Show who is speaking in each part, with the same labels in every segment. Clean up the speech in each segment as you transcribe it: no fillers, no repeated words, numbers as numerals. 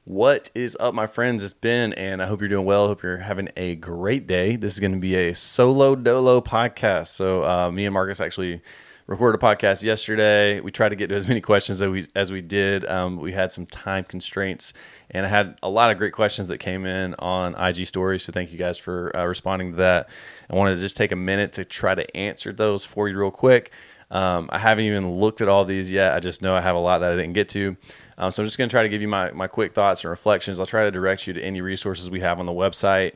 Speaker 1: What is up, my friends? It's Ben, and I hope you're doing well. Hope you're having a great day. This is going to be a solo dolo podcast. So, me and Marcus actually recorded a podcast yesterday. We tried to get to as many questions as we did. We had some time constraints, and I had a lot of great questions that came in on IG stories. So, thank you guys for responding to that. I wanted to just take a minute to try to answer those for you real quick. I haven't even looked at all these yet. I just know I have a lot that I didn't get to. So I'm just going to try to give you my quick thoughts and reflections. I'll try to direct you to any resources we have on the website.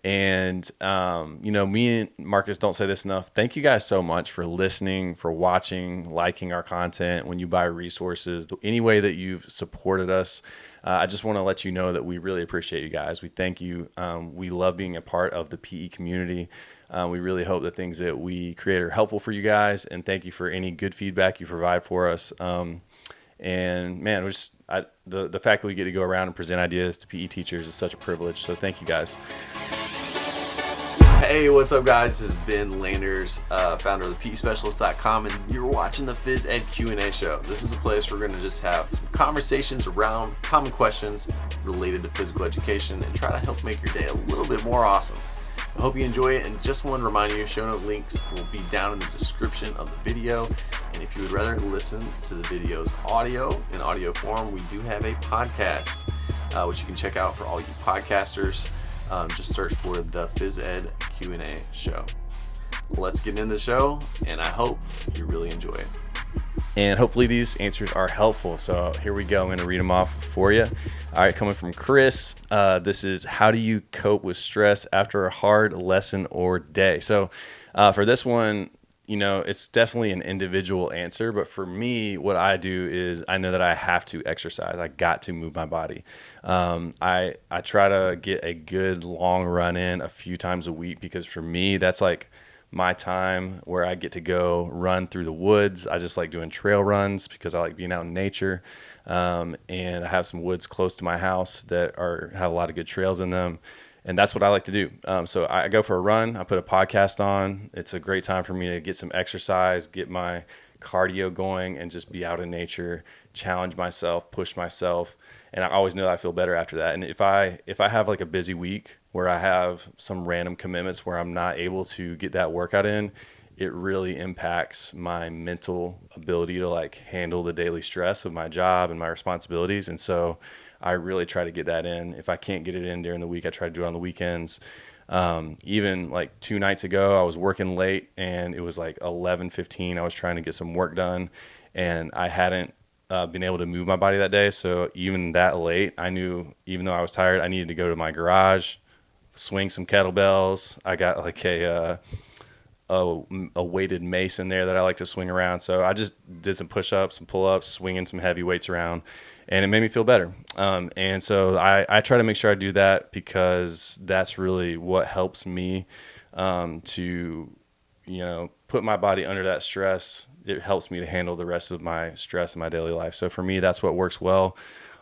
Speaker 1: And, me and Marcus don't say this enough. Thank you guys so much for listening, for watching, liking our content, when you buy resources, any way that you've supported us. I just want to let you know that we really appreciate you guys. We thank you. We love being a part of the PE community. We really hope the things that we create are helpful for you guys. And thank you for any good feedback you provide for us. And man, the fact that we get to go around and present ideas to PE teachers is such a privilege. So thank you guys. Hey, what's up, guys? This is Ben Landers, founder of the peteacher.com, and you're watching the Phys Ed Q&A show. This is a place where we're going to just have some conversations around common questions related to physical education and try to help make your day a little bit more awesome. I hope you enjoy it, and just want to remind you, show note links will be down in the description of the video. And if you would rather listen to the video's in audio form, we do have a podcast, which you can check out for all you podcasters. Just search for the Phys Ed Q&A show. Let's get into the show, and I hope you really enjoy it. And hopefully these answers are helpful. So here we go. I'm going to read them off for you. All right, coming from Chris. This is, how do you cope with stress after a hard lesson or day? So for this one, it's definitely an individual answer. But for me, what I do is I know that I have to exercise. I got to move my body. I try to get a good long run in a few times a week, because for me, that's like my time where I get to go run through the woods. I just like doing trail runs because I like being out in nature. And I have some woods close to my house that have a lot of good trails in them. And that's what I like to do. So I go for a run. I put a podcast on. It's a great time for me to get some exercise, get my cardio going, and just be out in nature, challenge myself, push myself. And I always know that I feel better after that. And if I have like a busy week where I have some random commitments where I'm not able to get that workout in, it really impacts my mental ability to like handle the daily stress of my job and my responsibilities. And so I really try to get that in. If I can't get it in during the week, I try to do it on the weekends. Even like 2 nights ago, I was working late and it was like 11:15. I was trying to get some work done, and I hadn't been able to move my body that day. So even that late, I knew, even though I was tired, I needed to go to my garage, swing some kettlebells. I got like a weighted mace in there that I like to swing around. So I just did some push-ups, some pull-ups, swinging some heavy weights around, and it made me feel better. And so I try to make sure I do that, because that's really what helps me to, put my body under that stress. It helps me to handle the rest of my stress in my daily life. So for me, that's what works well.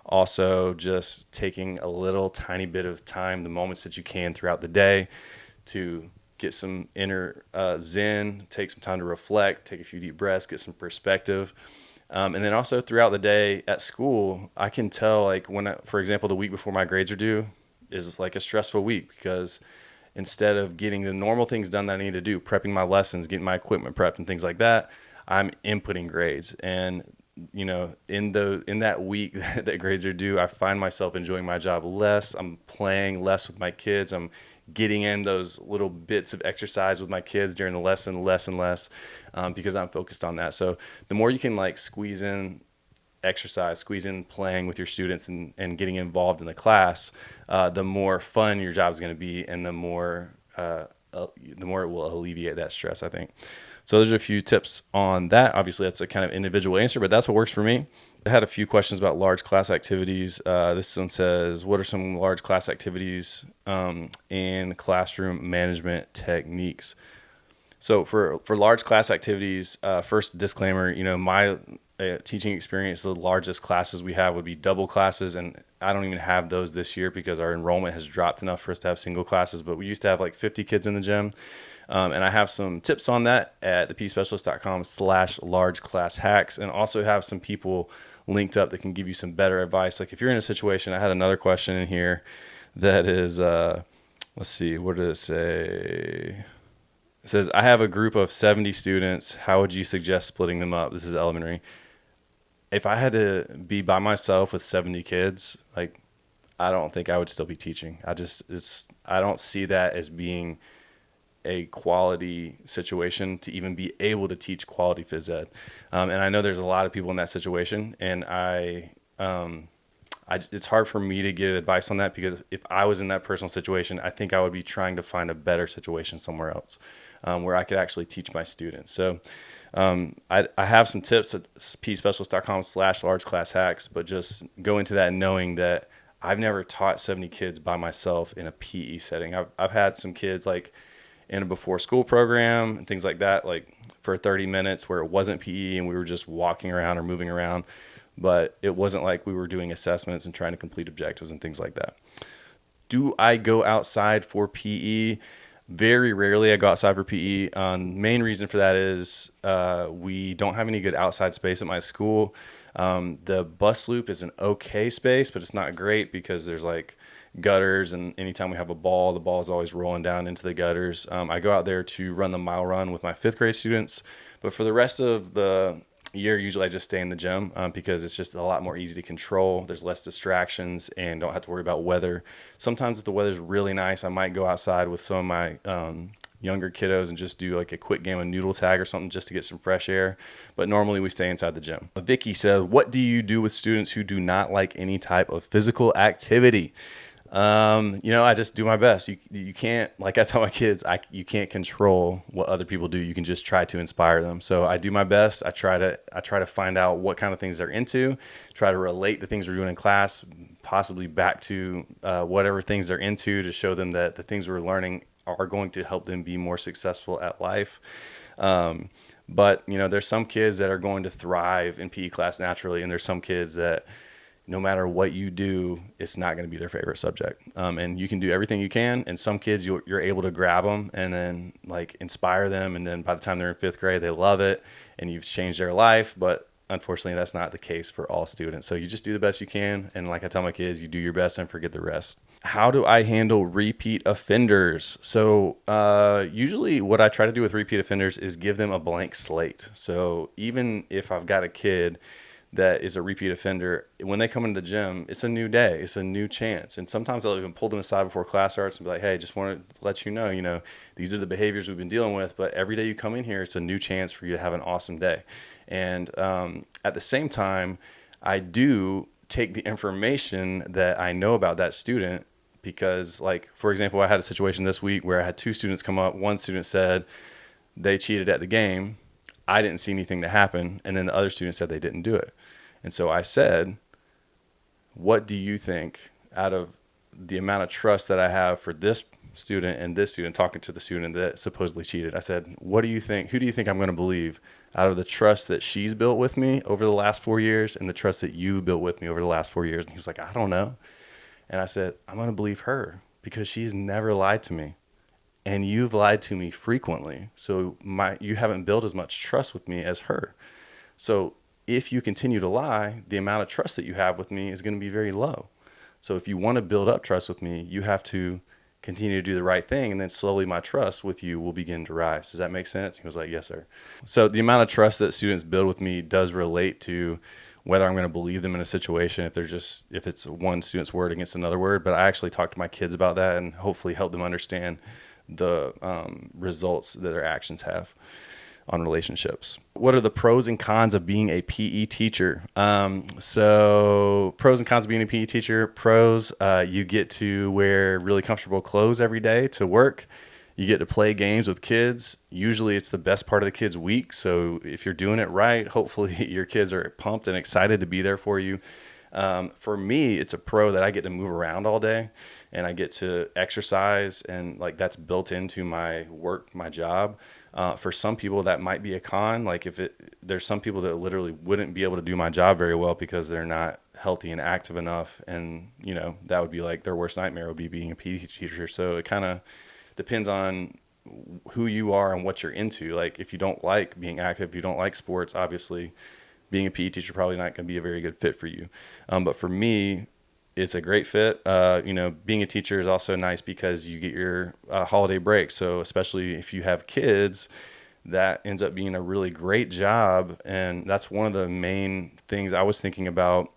Speaker 1: Also, just taking a little tiny bit of time, the moments that you can throughout the day, to get some inner zen, take some time to reflect, take a few deep breaths, get some perspective. And then also throughout the day at school, I can tell, like, for example, the week before my grades are due is like a stressful week, because instead of getting the normal things done that I need to do, prepping my lessons, getting my equipment prepped and things like that, I'm inputting grades. And in that week that grades are due, I find myself enjoying my job less. I'm playing less with my kids. I'm getting in those little bits of exercise with my kids during the lesson less and less, because I'm focused on that. So the more you can like squeeze in exercise, squeeze in playing with your students and getting involved in the class, the more fun your job is going to be, and the more it will alleviate that stress, I think. So those are a few tips on that. Obviously, that's a kind of individual answer, but that's what works for me. I had a few questions about large class activities. This one says, what are some large class activities and classroom management techniques? So for large class activities, first disclaimer, my teaching experience, the largest classes we have would be double classes, and I don't even have those this year because our enrollment has dropped enough for us to have single classes, but we used to have like 50 kids in the gym. And I have some tips on that at thepspecialist.com/large class hacks, and also have some people
Speaker 2: linked up that can give you some better advice. Like if you're in a situation, I had another question in here that is, let's see, what did it say? It says, I have a group of 70 students. How would you suggest splitting them up? This is elementary. If I had to be by myself with 70 kids, like I don't think I would still be teaching. I don't see that as being a quality situation to even be able to teach quality phys ed. And I know there's a lot of people in that situation, and it's hard for me to give advice on that because if I was in that personal situation, I think I would be trying to find a better situation somewhere else where I could actually teach my students. So I have some tips at pspecialist.com/large class hacks, but just go into that knowing that I've never taught 70 kids by myself in a PE setting. I've had some kids like in a before school program and things like that, like for 30 minutes where it wasn't PE and we were just walking around or moving around, but it wasn't like we were doing assessments and trying to complete objectives and things like that. Do I go outside for PE? Very rarely I go outside for PE. Main reason for that is we don't have any good outside space at my school. The bus loop is an okay space, but it's not great because there's like gutters, and anytime we have a ball, the ball is always rolling down into the gutters. I go out there to run the mile run with my 5th grade students, but for the rest of the year, usually I just stay in the gym because it's just a lot more easy to control. There's less distractions and don't have to worry about weather. Sometimes if the weather's really nice, I might go outside with some of my younger kiddos and just do like a quick game of noodle tag or something just to get some fresh air. But normally we stay inside the gym. Vicky says, what do you do with students who do not like any type of physical activity? I just do my best. You can't, like I tell my kids, you can't control what other people do. You can just try to inspire them. So I do my best. I try to find out what kind of things they're into, try to relate the things we're doing in class, possibly back to whatever things they're into to show them that the things we're learning are going to help them be more successful at life. But there's some kids that are going to thrive in PE class naturally, and there's some kids that no matter what you do, it's not going to be their favorite subject. And you can do everything you can. And some kids, you're able to grab them and then like inspire them. And then by the time they're in 5th grade, they love it and you've changed their life. But unfortunately, that's not the case for all students. So you just do the best you can. And like I tell my kids, you do your best and forget the rest. How do I handle repeat offenders? So usually what I try to do with repeat offenders is give them a blank slate. So even if I've got a kid that is a repeat offender, when they come into the gym, it's a new day, it's a new chance. And sometimes I'll even pull them aside before class starts and be like, hey, just want to let you know, these are the behaviors we've been dealing with, but every day you come in here, it's a new chance for you to have an awesome day. And at the same time, I do take the information that I know about that student because, like, for example, I had a situation this week where I had 2 students come up. One student said they cheated at the game. I didn't see anything to happen. And then the other student said they didn't do it. And so I said, what do you think out of the amount of trust that I have for this student and this student, talking to the student that supposedly cheated? I said, what do you think? Who do you think I'm going to believe out of the trust that she's built with me over the last 4 years and the trust that you built with me over the last 4 years? And he was like, I don't know. And I said, I'm going to believe her because she's never lied to me. And you've lied to me frequently. So you haven't built as much trust with me as her. So if you continue to lie, the amount of trust that you have with me is going to be very low. So if you want to build up trust with me, you have to continue to do the right thing. And then slowly my trust with you will begin to rise. Does that make sense? He was like, yes, sir. So the amount of trust that students build with me does relate to whether I'm going to believe them in a situation, if it's one student's word against another word. But I actually talk to my kids about that and hopefully help them understand the results that their actions have on relationships. What are the pros and cons of being a PE teacher? So pros and cons of being a PE teacher. Pros, you get to wear really comfortable clothes every day to work. You get to play games with kids. Usually it's the best part of the kid's week. So if you're doing it right, hopefully your kids are pumped and excited to be there for you. For me, it's a pro that I get to move around all day and I get to exercise, and like that's built into my work, my job. For some people that might be a con. Like there's some people that literally wouldn't be able to do my job very well because they're not healthy and active enough. And, that would be like their worst nightmare would be being a PE teacher. So it kind of depends on who you are and what you're into. Like if you don't like being active, if you don't like sports, obviously being a PE teacher probably not going to be a very good fit for you. But for me, it's a great fit. Being a teacher is also nice because you get your holiday break. So especially if you have kids, that ends up being a really great job. And that's one of the main things I was thinking about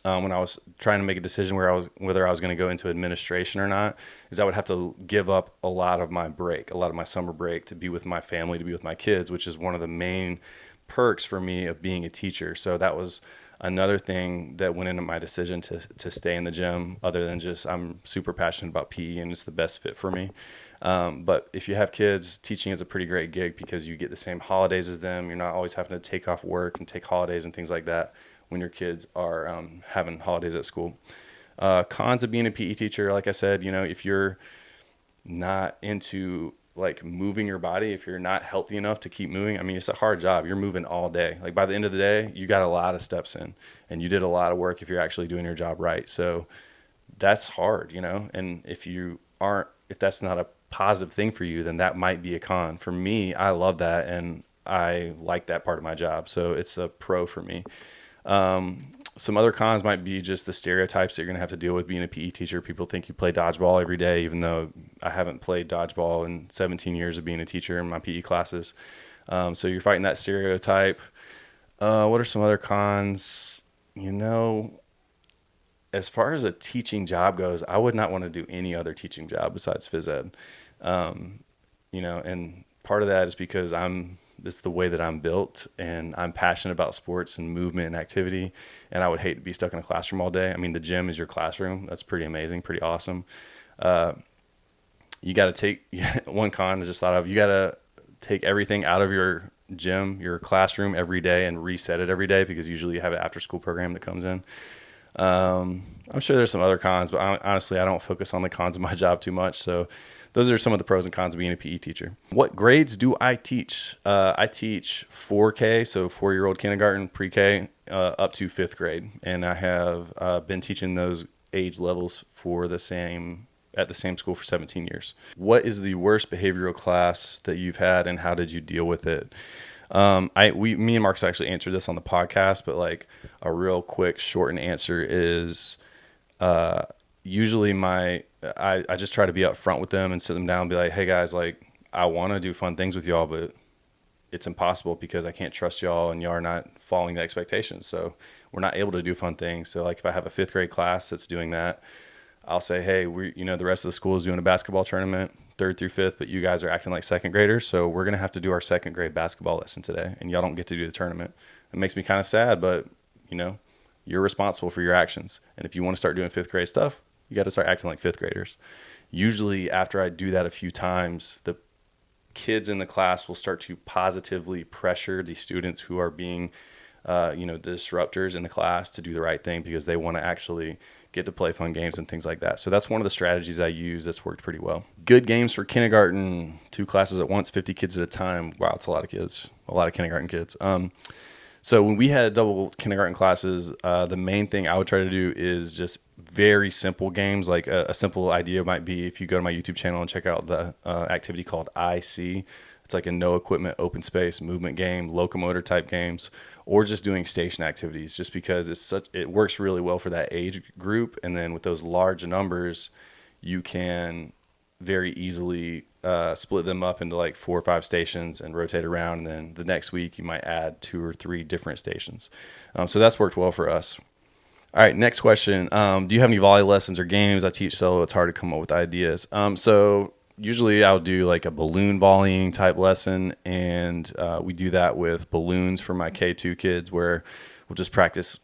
Speaker 2: when I was trying to make a decision whether I was going to go into administration or not, is I would have to give up a lot of my summer break to be with my family, to be with my kids, which is one of the main perks for me of being a teacher. So that was another thing that went into my decision to stay in the gym, other than just I'm super passionate about PE and it's the best fit for me. But if you have kids, teaching is a pretty great gig because you get the same holidays as them. You're not always having to take off work and take holidays and things like that when your kids are having holidays at school. Cons of being a PE teacher, like I said, if you're not into like moving your body, if you're not healthy enough to keep moving, I mean, it's a hard job. You're moving all day. Like by the end of the day, you got a lot of steps in and you did a lot of work if you're actually doing your job right. So that's hard, and if that's not a positive thing for you, then that might be a con. For me, I love that and I like that part of my job. So it's a pro for me. Some other cons might be just the stereotypes that you're going to have to deal with being a PE teacher. People think you play dodgeball every day, even though I haven't played dodgeball in 17 years of being a teacher in my PE classes. So you're fighting that stereotype. What are some other cons? As far as a teaching job goes, I would not want to do any other teaching job besides phys ed. And part of that is because it's the way that I'm built and I'm passionate about sports and movement and activity. And I would hate to be stuck in a classroom all day. I mean, the gym is your classroom. That's pretty amazing, pretty awesome. You got to take one con I just thought of, you got to take everything out of your gym, your classroom every day and reset it every day because usually you have an after school program that comes in. I'm sure there's some other cons, but honestly, I don't focus on the cons of my job too much. So those are some of the pros and cons of being a PE teacher. What grades do I teach? I teach 4K, so 4-year-old kindergarten, pre-K, up to 5th grade. And I have been teaching those age levels at the same school for 17 years. What is the worst behavioral class that you've had and how did you deal with it? Me and Marcus actually answered this on the podcast, but like a real quick shortened answer is usually I just try to be up front with them and sit them down and be like, hey guys, like I want to do fun things with y'all, but it's impossible because I can't trust y'all and y'all are not following the expectations. So we're not able to do fun things. So like if I have a 5th grade class that's doing that, I'll say, hey, the rest of the school is doing a basketball tournament, 3rd through 5th, but you guys are acting like 2nd graders. So we're going to have to do our 2nd grade basketball lesson today and y'all don't get to do the tournament. It makes me kind of sad, but you're responsible for your actions. And if you want to start doing 5th grade stuff, you got to start acting like 5th graders. Usually after I do that a few times, the kids in the class will start to positively pressure the students who are being, the disruptors in the class to do the right thing because they want to actually get to play fun games and things like that. So that's one of the strategies I use that's worked pretty well. Good games for kindergarten, 2 classes at once, 50 kids at a time. Wow, it's a lot of kids, a lot of kindergarten kids. So when we had double kindergarten classes, the main thing I would try to do is just very simple games. Like a simple idea might be if you go to my YouTube channel and check out the activity called IC. It's like a no equipment, open space movement game, locomotor type games, or just doing station activities just because it works really well for that age group. And then with those large numbers, you can very easily split them up into like 4 or 5 stations and rotate around. And then the next week you might add 2 or 3 different stations. So that's worked well for us. All right, next question. Do you have any volley lessons or games? I teach solo. It's hard to come up with ideas. So usually I'll do like a balloon volleying type lesson. And we do that with balloons for my K2 kids where we'll just practice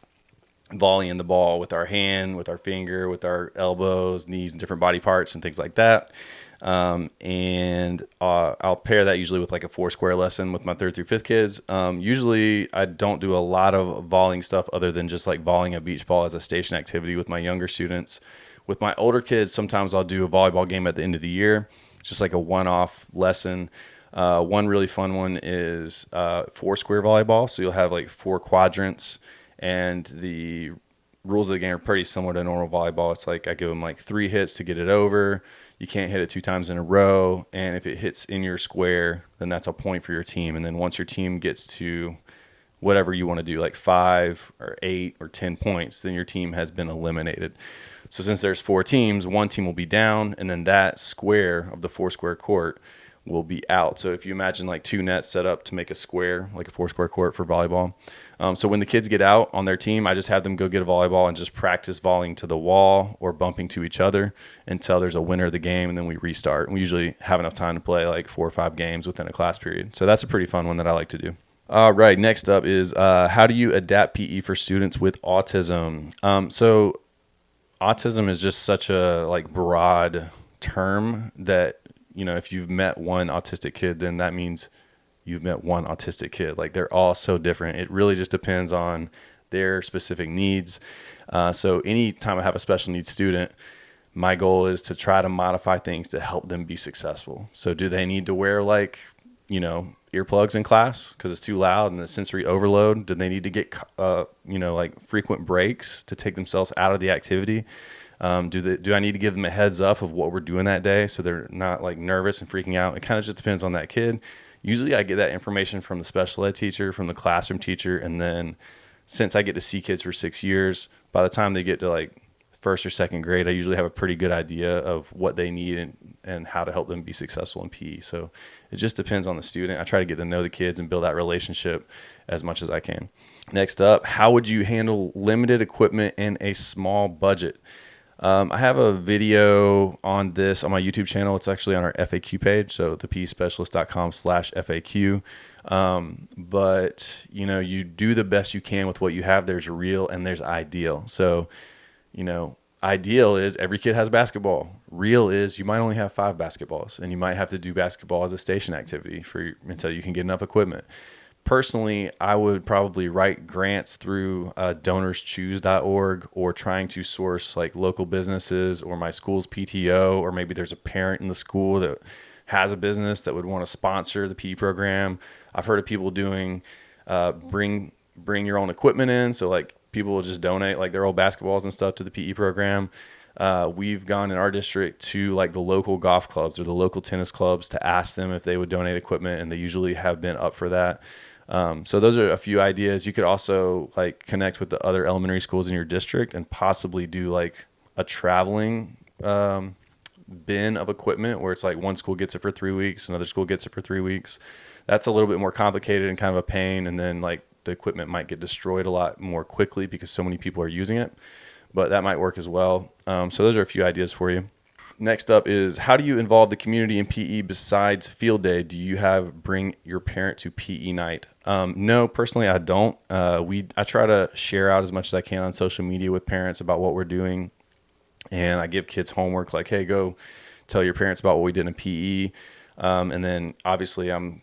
Speaker 2: volleying the ball with our hand, with our finger, with our elbows, knees, and different body parts and things like that. And I'll pair that usually with like a 4-square lesson with my 3rd through 5th kids. Usually I don't do a lot of volleying stuff other than just like volleying a beach ball as a station activity with my younger students. With my older kids, sometimes I'll do a volleyball game at the end of the year. It's just like a one-off lesson. One really fun one is 4-square volleyball. So you'll have like 4 quadrants and the rules of the game are pretty similar to normal volleyball. It's like I give them like 3 hits to get it over. You can't hit it 2 times in a row. And if it hits in your square, then that's a point for your team. And then once your team gets to whatever you want to do, like 5 or 8 or 10 points, then your team has been eliminated. So since there's 4 teams, one team will be down, and then that square of the 4-square court will be out. So if you imagine like 2 nets set up to make a square, like a 4-square court for volleyball. So when the kids get out on their team, I just have them go get a volleyball and just practice volleying to the wall or bumping to each other until there's a winner of the game, and then we restart. We usually have enough time to play like 4 or 5 games within a class period. So that's a pretty fun one that I like to do. All right, next up is how do you adapt PE for students with autism? So autism is just such a like broad term that, you know, if you've met one autistic kid, then that means you've met one autistic kid. Like, they're all so different. It really just depends on their specific needs. So anytime I have a special needs student, my goal is to try to modify things to help them be successful. So do they need to wear like, you know, earplugs in class because it's too loud and the sensory overload? Do they need to get, you know, like frequent breaks to take themselves out of the activity? Do I need to give them a heads up of what we're doing that day so they're not like nervous and freaking out? It kind of just depends on that kid. Usually I get that information from the special ed teacher, from the classroom teacher. And then since I get to see kids for 6 years, by the time they get to like first or second grade, I usually have a pretty good idea of what they need and how to help them be successful in PE. So it just depends on the student. I try to get to know the kids and build that relationship as much as I can. Next up, how would you handle limited equipment and a small budget? I have a video on this on my YouTube channel. It's actually on our FAQ page, so thepespecialist.com/FAQ. But, you know, you do the best you can with what you have. There's real and there's ideal. So, you know, ideal is every kid has basketball. Real is you might only have 5 basketballs, and you might have to do basketball as a station activity until you can get enough equipment. Personally, I would probably write grants through donorschoose.org, or trying to source like local businesses or my school's PTO, or maybe there's a parent in the school that has a business that would want to sponsor the PE program. I've heard of people doing bring your own equipment in. So like people will just donate like their old basketballs and stuff to the PE program. We've gone in our district to like the local golf clubs or the local tennis clubs to ask them if they would donate equipment, and they usually have been up for that. So those are a few ideas. You could also like connect with the other elementary schools in your district and possibly do like a traveling bin of equipment where it's like one school gets it for 3 weeks, another school gets it for 3 weeks. That's a little bit more complicated and kind of a pain. And then like the equipment might get destroyed a lot more quickly because so many people are using it, but that might work as well. So those are a few ideas for you. Next up is, how do you involve the community in PE besides field day? Do you have bring your parent to PE night? No, personally, I don't. I try to share out as much as I can on social media with parents about what we're doing. And I give kids homework like, hey, go tell your parents about what we did in PE. And then obviously I'm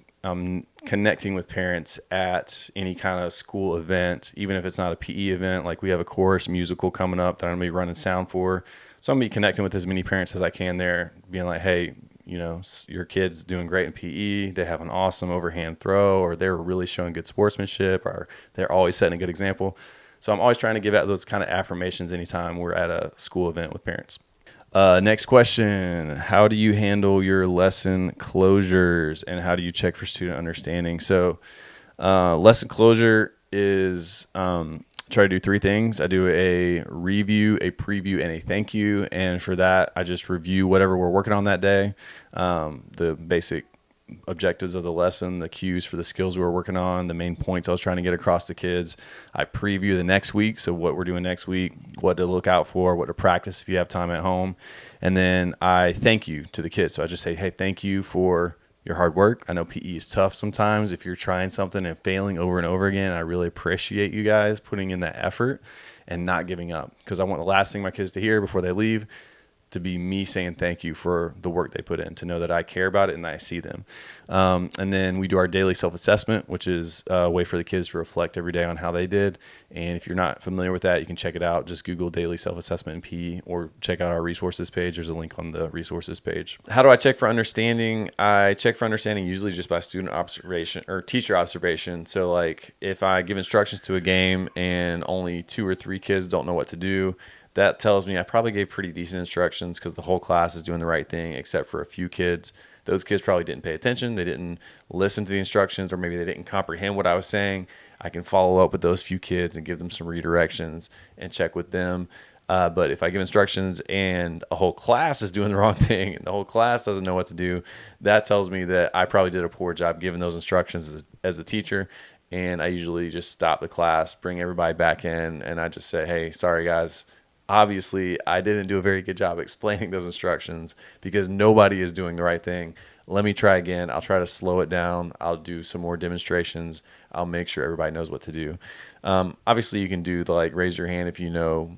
Speaker 2: connecting with parents at any kind of school event, even if it's not a PE event. Like we have a chorus musical coming up that I'm going to be running sound for. So I'm going to be connecting with as many parents as I can there, being like, hey, you know, your kid's doing great in PE. They have an awesome overhand throw, or they're really showing good sportsmanship, or they're always setting a good example. So I'm always trying to give out those kind of affirmations anytime we're at a school event with parents. Next question, how do you handle your lesson closures, and how do you check for student understanding? So lesson closure is try to do 3 things. I do a review, a preview, and a thank you. And for that, I just review whatever we're working on that day, the basic objectives of the lesson, the cues for the skills we were working on, the main points I was trying to get across to kids. I preview the next week, so what we're doing next week, what to look out for, what to practice if you have time at home. And then I thank you to the kids. So I just say, hey, thank you for your hard work. I know PE is tough sometimes if you're trying something and failing over and over again. I really appreciate you guys putting in that effort and not giving up, because I want the last thing my kids to hear before they leave to be me saying thank you for the work they put in, to know that I care about it and I see them. And then we do our daily self-assessment, which is a way for the kids to reflect every day on how they did. And if you're not familiar with that, you can check it out. Just Google daily self-assessment in PE, or check out our resources page. There's a link on the resources page. How do I check for understanding? I check for understanding usually just by student observation or teacher observation. So like if I give instructions to a game and only 2 or 3 kids don't know what to do, that tells me I probably gave pretty decent instructions because the whole class is doing the right thing except for a few kids. Those kids probably didn't pay attention. They didn't listen to the instructions, or maybe they didn't comprehend what I was saying. I can follow up with those few kids and give them some redirections and check with them. But if I give instructions and a whole class is doing the wrong thing and the whole class doesn't know what to do, that tells me that I probably did a poor job giving those instructions as the teacher. And I usually just stop the class, bring everybody back in, and I just say, hey, sorry guys. Obviously, I didn't do a very good job explaining those instructions because nobody is doing the right thing. Let me try again. I'll try to slow it down. I'll do some more demonstrations. I'll make sure everybody knows what to do. Obviously, you can do the raise your hand if you know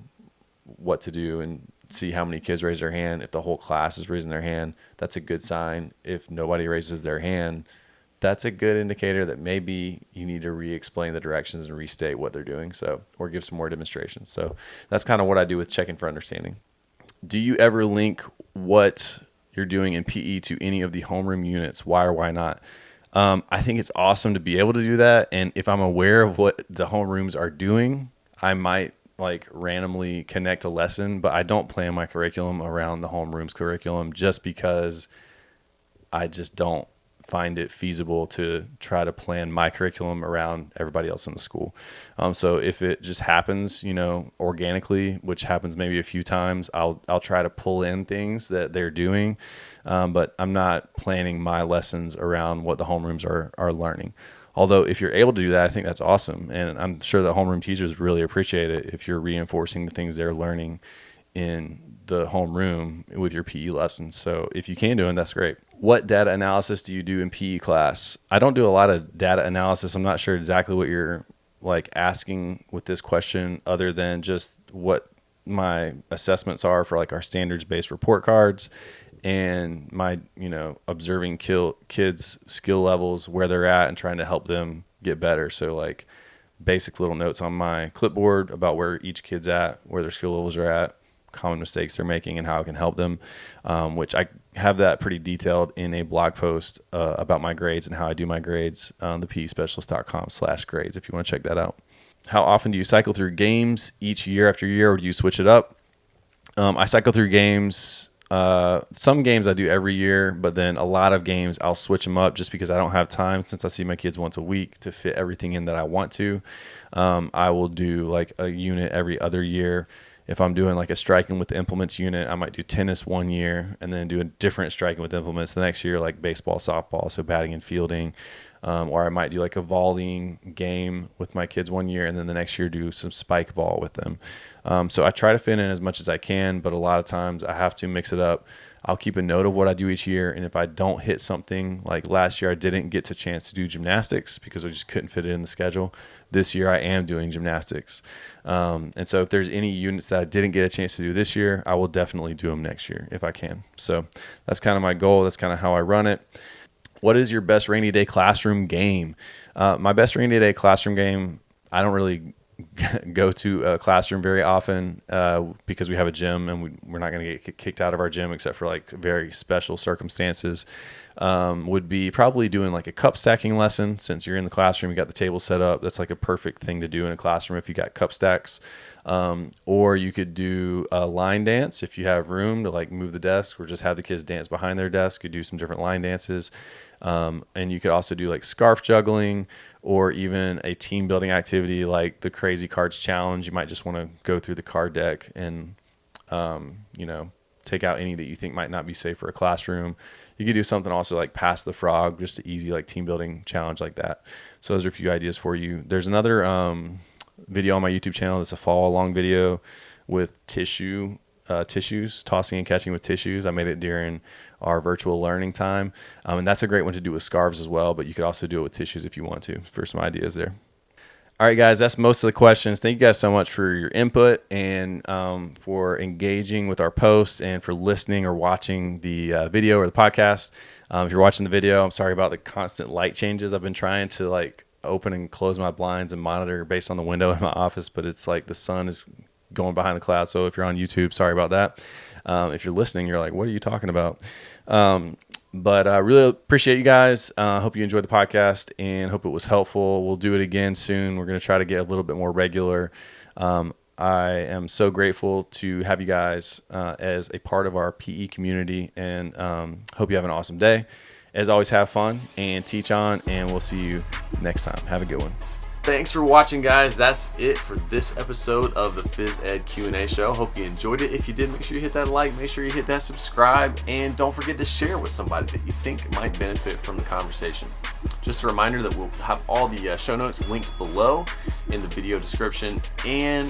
Speaker 2: what to do and see how many kids raise their hand. If the whole class is raising their hand, that's a good sign. If nobody raises their hand, that's a good indicator that maybe you need to re-explain the directions and restate what they're doing. So, or give some more demonstrations. So that's kind of what I do with checking for understanding. Do you ever link what you're doing in PE to any of the homeroom units? Why or why not? I think it's awesome to be able to do that. And if I'm aware of what the homerooms are doing, I might randomly connect a lesson, but I don't plan my curriculum around the homeroom's curriculum just because I just don't find it feasible to try to plan my curriculum around everybody else in the school. So if it just happens, organically, which happens maybe a few times, I'll try to pull in things that they're doing. But I'm not planning my lessons around what the homerooms are learning. Although if you're able to do that, I think that's awesome. And I'm sure that homeroom teachers really appreciate it if you're reinforcing the things they're learning in the homeroom with your PE lessons. So if you can do it, that's great. What data analysis do you do in PE class? I don't do a lot of data analysis. I'm not sure exactly what you're asking with this question, other than just what my assessments are for our standards-based report cards and my, observing kids' skill levels, where they're at, and trying to help them get better. So basic little notes on my clipboard about where each kid's at, where their skill levels are at, common mistakes they're making, and how I can help them, which I have that pretty detailed in a blog post about my grades and how I do my grades on the peteacherspecialist.com/grades if you want to check that out. How often do you cycle through games each year after year, or do you switch it up? I cycle through games. Some games I do every year, but then a lot of games I'll switch them up just because I don't have time, since I see my kids once a week, to fit everything in that I want to. I will do a unit every other year. If I'm doing a striking with implements unit, I might do tennis one year and then do a different striking with implements the next year, like baseball, softball, so batting and fielding. Or I might do a volleying game with my kids one year and then the next year do some spike ball with them. So I try to fit in as much as I can, but a lot of times I have to mix it up. I'll keep a note of what I do each year, and if I don't hit something, like last year I didn't get a chance to do gymnastics because I just couldn't fit it in the schedule. This year I am doing gymnastics. And so if there's any units that I didn't get a chance to do this year, I will definitely do them next year if I can. So that's kind of my goal. That's kind of how I run it. What is your best rainy day classroom game? My best rainy day classroom game, I don't really go to a classroom very often because we have a gym, and we're not going to get kicked out of our gym except for very special circumstances. Would be probably doing a cup stacking lesson. Since you're in the classroom, you got the table set up. That's a perfect thing to do in a classroom if you got cup stacks. Or you could do a line dance if you have room to move the desk, or just have the kids dance behind their desk. You do some different line dances. And you could also do scarf juggling, or even a team building activity like the Crazy Cards Challenge. You might just want to go through the card deck and, take out any that you think might not be safe for a classroom. You could do something also like Pass the Frog, just an easy team building challenge like that. So those are a few ideas for you. There's another video on my YouTube channel that's a follow along video with tissues, tossing and catching with tissues. I made it during our virtual learning time. And that's a great one to do with scarves as well, but you could also do it with tissues if you want to, for some ideas there. All right, guys, that's most of the questions. Thank you guys so much for your input and for engaging with our posts and for listening or watching the video or the podcast. If you're watching the video, I'm sorry about the constant light changes. I've been trying to open and close my blinds and monitor based on the window in my office, but it's the sun is going behind the cloud. So if you're on YouTube, sorry about that. If you're listening, you're what are you talking about? But I really appreciate you guys. Hope you enjoyed the podcast and hope it was helpful. We'll do it again soon. We're going to try to get a little bit more regular. I am so grateful to have you guys as a part of our PE community, and hope you have an awesome day. As always, have fun and teach on, and we'll see you next time. Have a good one.
Speaker 1: Thanks for watching, guys. That's it for this episode of the Phys Ed Q&A show. Hope you enjoyed it. If you did, make sure you hit that like, make sure you hit that subscribe, and don't forget to share with somebody that you think might benefit from the conversation. Just a reminder that we'll have all the show notes linked below in the video description, and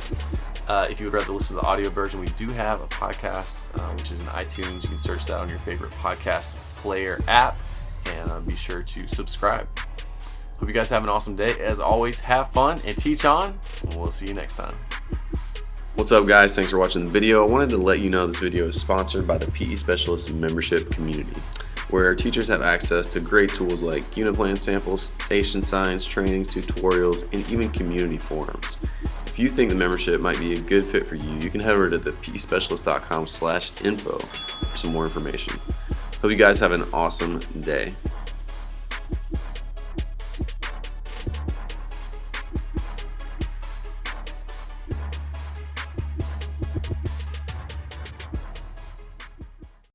Speaker 1: if you would rather listen to the audio version, we do have a podcast, which is in iTunes. You can search that on your favorite podcast player app, and be sure to subscribe. Hope you guys have an awesome day. As always, have fun and teach on, and we'll see you next time. What's up, guys? Thanks for watching the video. I wanted to let you know this video is sponsored by the PE Specialist membership community, where teachers have access to great tools like unit plan samples, station signs, trainings, tutorials, and even community forums. If you think the membership might be a good fit for you, you can head over to the peteacher.com/info for some more information. Hope you guys have an awesome day.